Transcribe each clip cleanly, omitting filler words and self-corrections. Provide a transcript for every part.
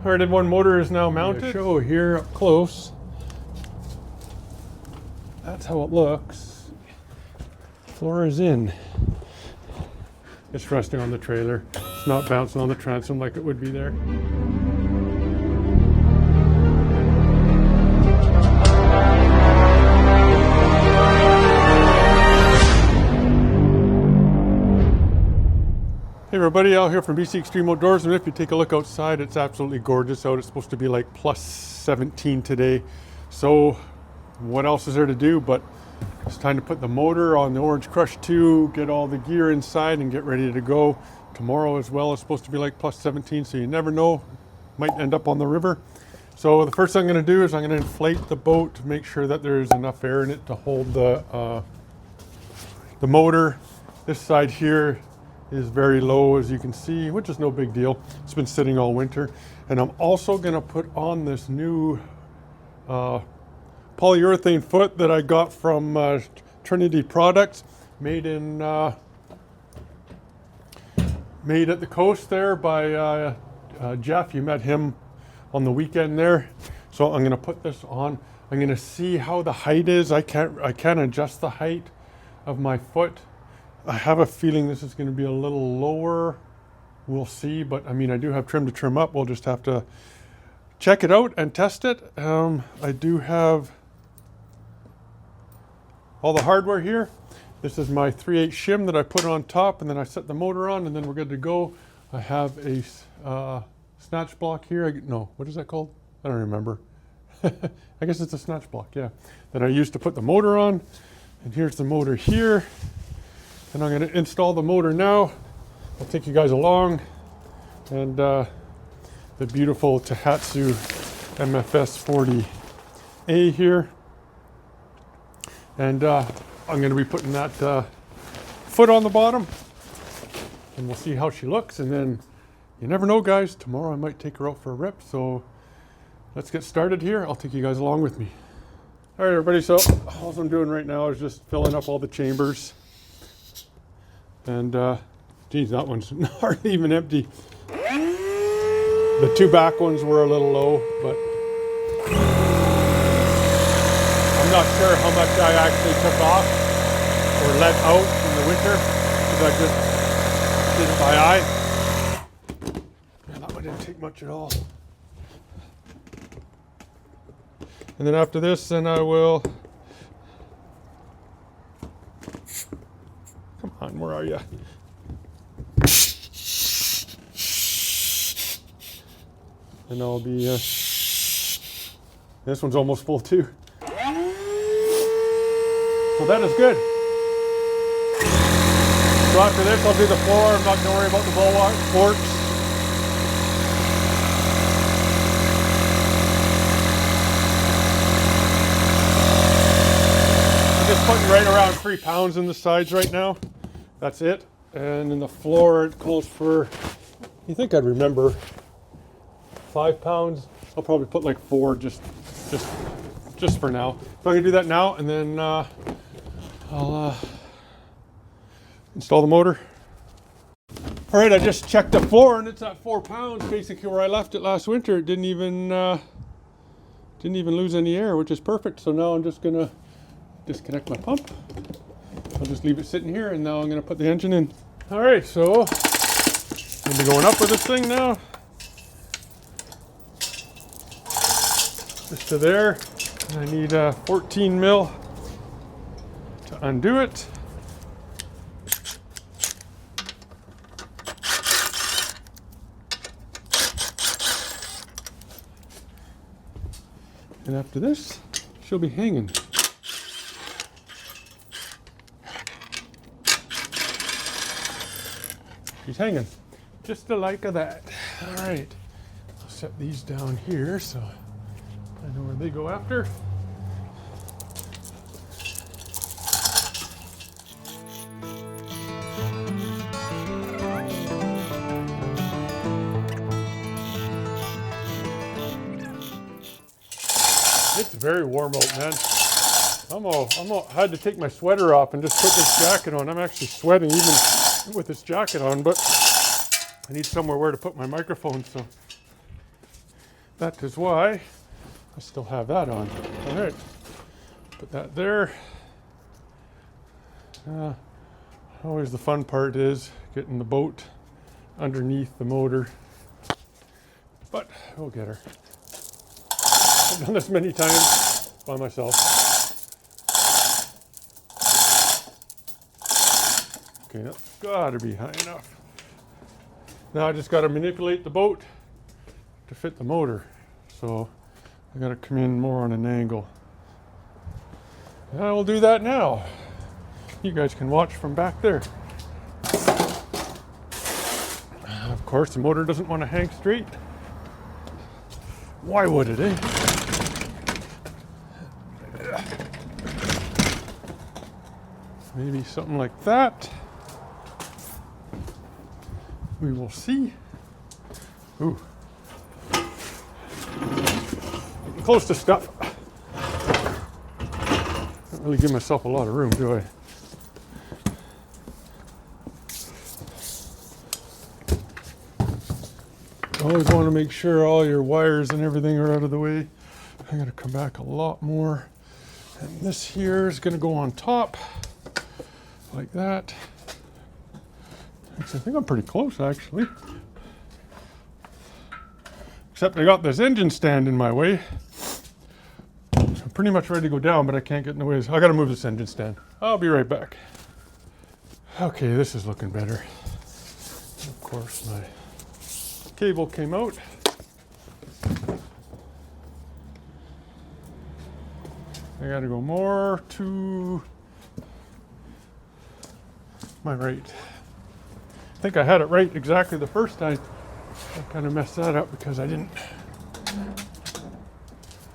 Alright, one motor is now mounted. Show here up close. That's how it looks. Floor is in. It's resting on the trailer. It's not bouncing on the transom like it would be there. Hey everybody, Al here from BC Extreme Outdoors, and if you take a look outside, it's absolutely gorgeous out. It's supposed to be like plus 17 today. So what else is there to do but it's time to put the motor on the Orange Crush 2, get all the gear inside and get ready to go. Tomorrow as well is supposed to be like plus 17, so you never know, might end up on the river. So the first thing I'm going to do is I'm going to inflate the boat to make sure that there's enough air in it to hold the motor. This side here is very low, as you can see, which is no big deal. It's been sitting all winter. And I'm also going to put on this new polyurethane foot that I got from Trinity products, made at the coast there by Jeff. You met him on the weekend there. So I'm going to put this on. I'm going to see how the height is. I can't adjust the height of my foot. I have a feeling this is going to be a little lower. We'll see, but I mean, I do have trim to trim up. We'll just have to check it out and test it. I do have all the hardware here. This is my 3/8 shim that I put on top, and then I set the motor on, and then we're good to go. I have a snatch block here. No, what is that called? I don't remember. I guess it's a snatch block, yeah, that I used to put the motor on. And here's the motor here. And I'm going to install the motor now. I'll take you guys along. And the beautiful Tohatsu MFS 40A here. And I'm going to be putting that foot on the bottom. And we'll see how she looks. And then you never know, guys. Tomorrow I might take her out for a rip. So let's get started here. I'll take you guys along with me. All right, everybody. So all I'm doing right now is just filling up all the chambers. And geez, that one's hardly even empty. The two back ones were a little low, but I'm not sure how much I actually took off or let out in the winter, because I just did it by eye. And that one didn't take much at all. And then after this, then I will... Come on, where are you? And I'll be, this one's almost full too. So that is good. So after this, I'll do the floor. I'm not going to worry about the forks. I'm just putting right around 3 pounds in the sides right now. That's it. And in the floor, it calls for, you think I'd remember, 5 pounds. I'll probably put like 4 just for now. So I'm gonna do that now, and then I'll install the motor. All right, I just checked the floor, and it's at 4 pounds, basically where I left it last winter. It didn't even lose any air, which is perfect. So now I'm just gonna disconnect my pump. I'll just leave it sitting here, and now I'm going to put the engine in. All right, so I'll be going up with this thing now. Just to there. And I need a 14 mil to undo it. And after this, she'll be hanging. She's hanging, just the like of that. All right, I'll set these down here so I know where they go after. It's very warm out, man. I had to take my sweater off and just put this jacket on. I'm actually sweating even with this jacket on, but I need somewhere where to put my microphone, so that is why I still have that on. All right, put that there. Always the fun part is getting the boat underneath the motor, but we'll get her. I've done this many times by myself. Okay, that's gotta be high enough. Now I just gotta manipulate the boat to fit the motor. So I gotta come in more on an angle. And I will do that now. You guys can watch from back there. Of course, the motor doesn't want to hang straight. Why would it, eh? Maybe something like that. We will see. Ooh. Getting close to stuff. Don't really give myself a lot of room, do I? Always want to make sure all your wires and everything are out of the way. I'm going to come back a lot more. And this here is going to go on top, like that. I think I'm pretty close, actually. Except I got this engine stand in my way. I'm pretty much ready to go down, but I can't get in the way. So I got to move this engine stand. I'll be right back. Okay, this is looking better. Of course, my cable came out. I got to go more to my right. I think I had it right exactly the first time. I kind of messed that up because I didn't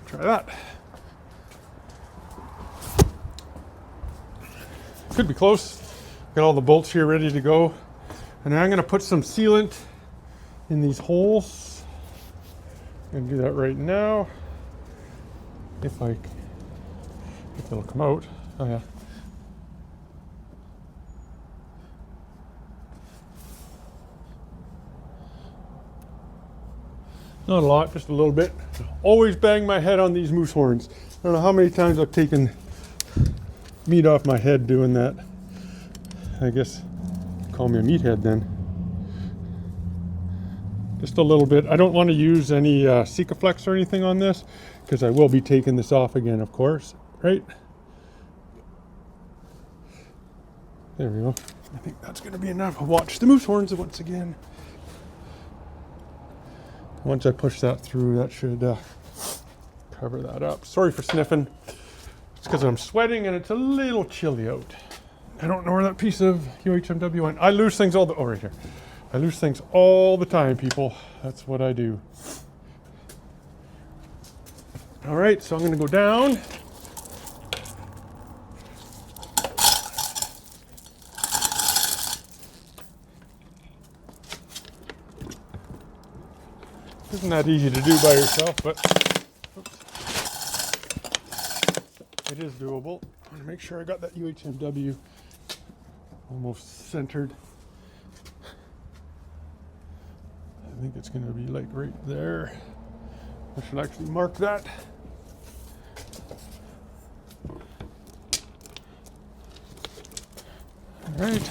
try that. Could be close. Got all the bolts here ready to go. And I'm going to put some sealant in these holes. I'm going to do that right now. If it'll come out. Oh yeah. Not a lot, just a little bit. Always bang my head on these moose horns. I don't know how many times I've taken meat off my head doing that. I guess call me a meathead then. Just a little bit. I don't want to use any Sikaflex or anything on this because I will be taking this off again, of course, right? There we go. I think that's going to be enough. I'll watch the moose horns once again. Once I push that through, that should cover that up. Sorry for sniffing. It's because I'm sweating and it's a little chilly out. I don't know where that piece of UHMW went. I lose things all the... Oh, right here. I lose things all the time, people. That's what I do. All right, so I'm going to go down. Isn't that easy to do by yourself, but it is doable. I want to make sure I got that UHMW almost centered. I think it's going to be like right there. I should actually mark that. All right.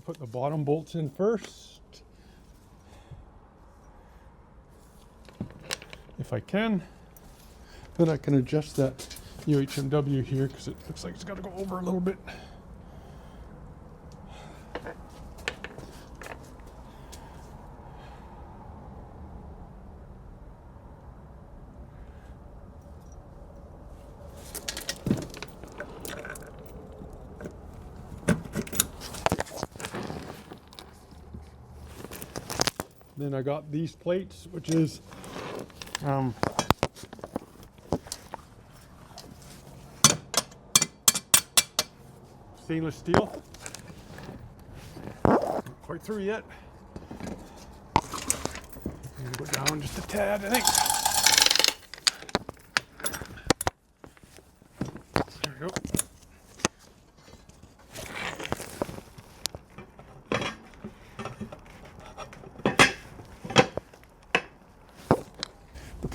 Put the bottom bolts in first, if I can. Then I can adjust that UHMW here because it looks like it's got to go over a little bit. Then I got these plates, which is stainless steel. Not quite through yet. I'm gonna go down just a tad, I think. There we go.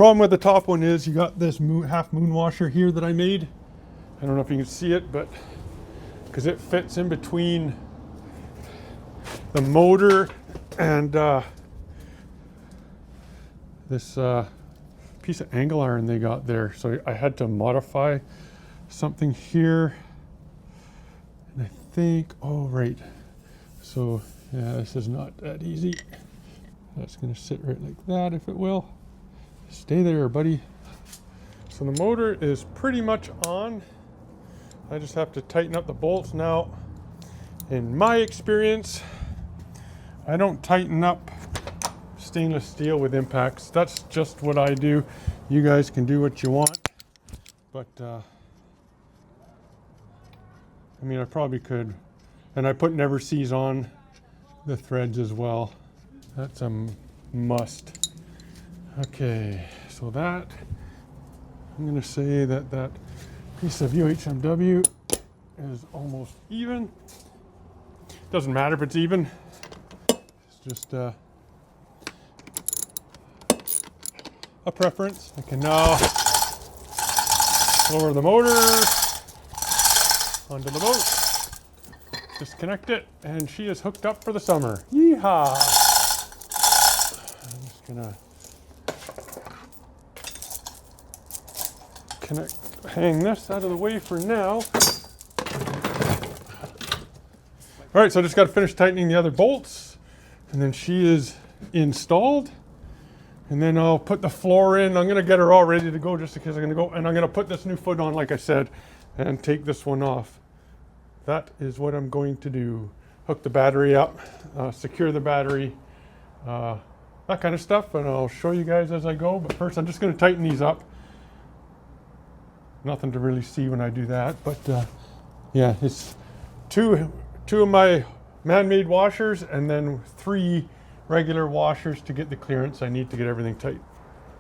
problem with the top one is you got this half moon washer here that I made. I don't know if you can see it, but because it fits in between the motor and this piece of angle iron they got there. So I had to modify something here. And I think, oh right. So yeah, this is not that easy. That's gonna sit right like that if it will. Stay there, buddy. So the motor is pretty much on. I just have to tighten up the bolts. Now, in my experience, I don't tighten up stainless steel with impacts. That's just what I do. You guys can do what you want. But, I mean, I probably could. And I put never seize on the threads as well. That's a must. Okay, so that, I'm going to say that that piece of UHMW is almost even. Doesn't matter if it's even. It's just a preference. I can now lower the motor onto the boat, disconnect it, and she is hooked up for the summer. Yeehaw! I'm just going to hang this out of the way for now. All right, so I just got to finish tightening the other bolts, and then she is installed. And then I'll put the floor in. I'm going to get her all ready to go just in case I'm going to go. And I'm going to put this new foot on, like I said, and take this one off. That is what I'm going to do. Hook the battery up, secure the battery, that kind of stuff. And I'll show you guys as I go. But first, I'm just going to tighten these up. Nothing to really see when I do that, but yeah, it's two of my man-made washers and then 3 regular washers to get the clearance I need to get everything tight.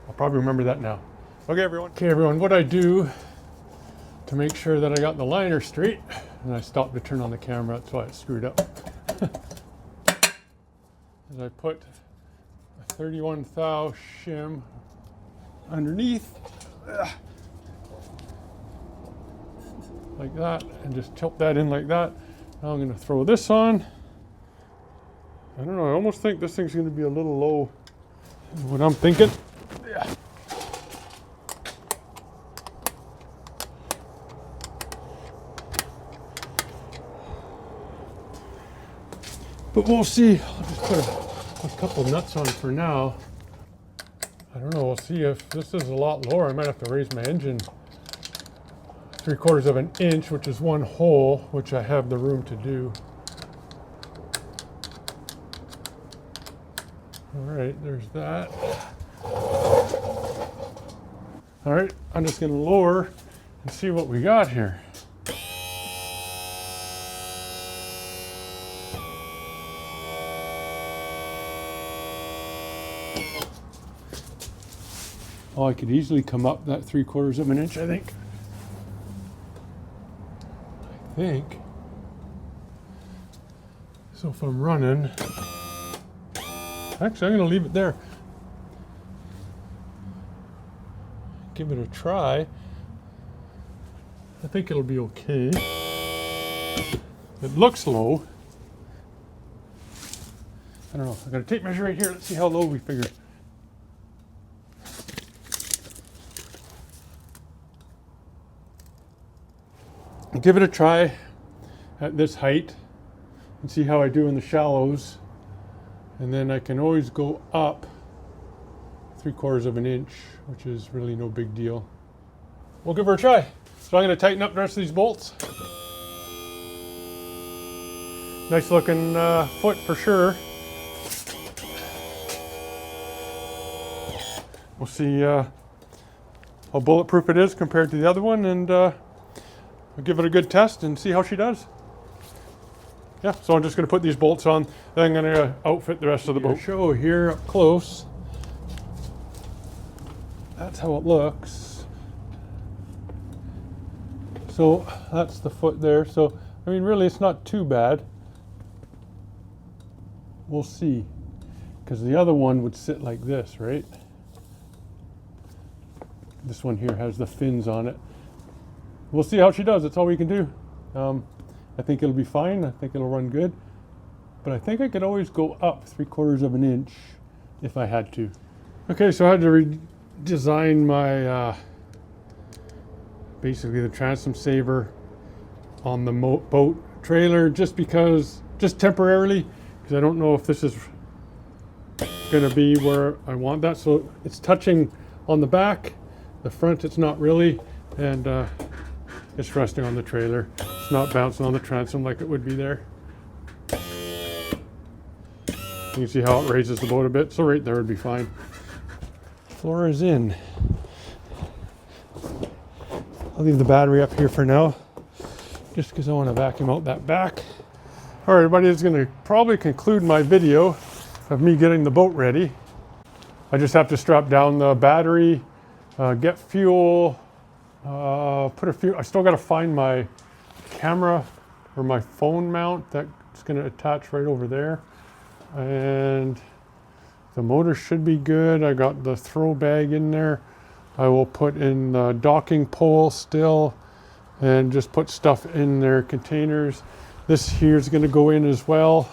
I'll probably remember that now. Okay, everyone, what I do to make sure that I got the liner straight, and I stopped to turn on the camera, that's why it screwed up, is I put a 31 thou shim underneath. Like that, and just tilt that in like that. Now I'm going to throw this on. I don't know, I almost think this thing's going to be a little low. What I'm thinking. Yeah. But we'll see. I'll just put a couple nuts on for now. I don't know, we'll see. If this is a lot lower, I might have to raise my engine 3/4 of an inch, which is 1 hole, which I have the room to do. All right, there's that. All right, I'm just going to lower and see what we got here. Oh, I could easily come up that 3/4 of an inch, I think. So if I'm running, actually I'm going to leave it there. Give it a try. I think it'll be okay. It looks low. I don't know. I got a tape measure right here. Let's see how low we figure. Give it a try at this height and see how I do in the shallows, and then I can always go up 3/4 of an inch, which is really no big deal. We'll give her a try. So I'm going to tighten up the rest of these bolts. Nice looking foot for sure. We'll see how bulletproof it is compared to the other one, and I'll give it a good test and see how she does. Yeah, so I'm just going to put these bolts on, then I'm going to outfit the rest of the boat. Show here up close. That's how it looks. So that's the foot there. So, I mean, really it's not too bad. We'll see. Because the other one would sit like this, right? This one here has the fins on it. We'll see how she does. That's all we can do. I think it'll be fine. I think it'll run good. But I think I could always go up 3/4 of an inch if I had to. Okay, so I had to redesign my basically the transom saver on the boat trailer just temporarily, because I don't know if this is going to be where I want that. So it's touching on the back, the front it's not really, and it's resting on the trailer. It's not bouncing on the transom like it would be there. You can see how it raises the boat a bit, so right there would be fine. Floor is in. I'll leave the battery up here for now, just because I want to vacuum out that back. All right, everybody, it's going to probably conclude my video of me getting the boat ready. I just have to strap down the battery, get fuel, put a few. I still got to find my camera or my phone mount that's going to attach right over there. And the motor should be good. I got the throw bag in there. I will put in the docking pole still and just put stuff in their containers. This here is going to go in as well,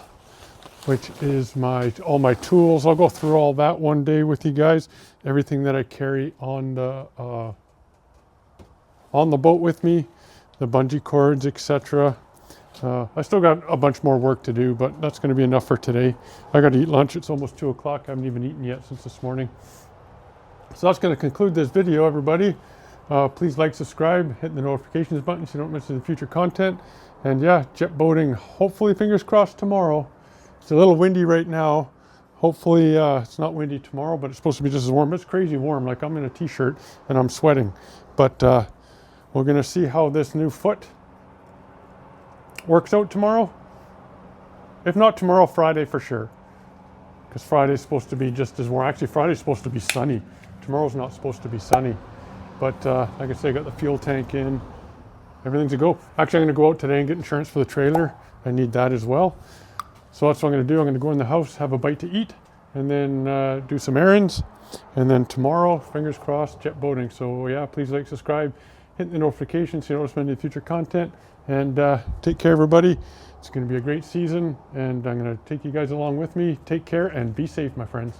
which is all my tools. I'll go through all that one day with you guys. Everything that I carry on the boat with me, the bungee cords, etc. I still got a bunch more work to do, but that's going to be enough for today. I got to eat lunch. It's almost 2 o'clock. I haven't even eaten yet since this morning. So that's going to conclude this video, everybody. Please like, subscribe, hit the notifications button so you don't miss the future content. And yeah, jet boating, hopefully, fingers crossed, tomorrow. It's a little windy right now. Hopefully it's not windy tomorrow, but it's supposed to be just as warm. It's crazy warm, like I'm in a t-shirt and I'm sweating. But we're going to see how this new foot works out tomorrow. If not tomorrow, Friday for sure. Because Friday's supposed to be just as warm. Actually, Friday's supposed to be sunny. Tomorrow's not supposed to be sunny. But like I say, I got the fuel tank in. Everything's a go. Actually, I'm going to go out today and get insurance for the trailer. I need that as well. So that's what I'm going to do. I'm going to go in the house, have a bite to eat, and then do some errands. And then tomorrow, fingers crossed, jet boating. So yeah, please like, subscribe, hit the notifications so you don't miss any future content. And take care, everybody. It's going to be a great season, and I'm going to take you guys along with me. Take care and be safe, my friends.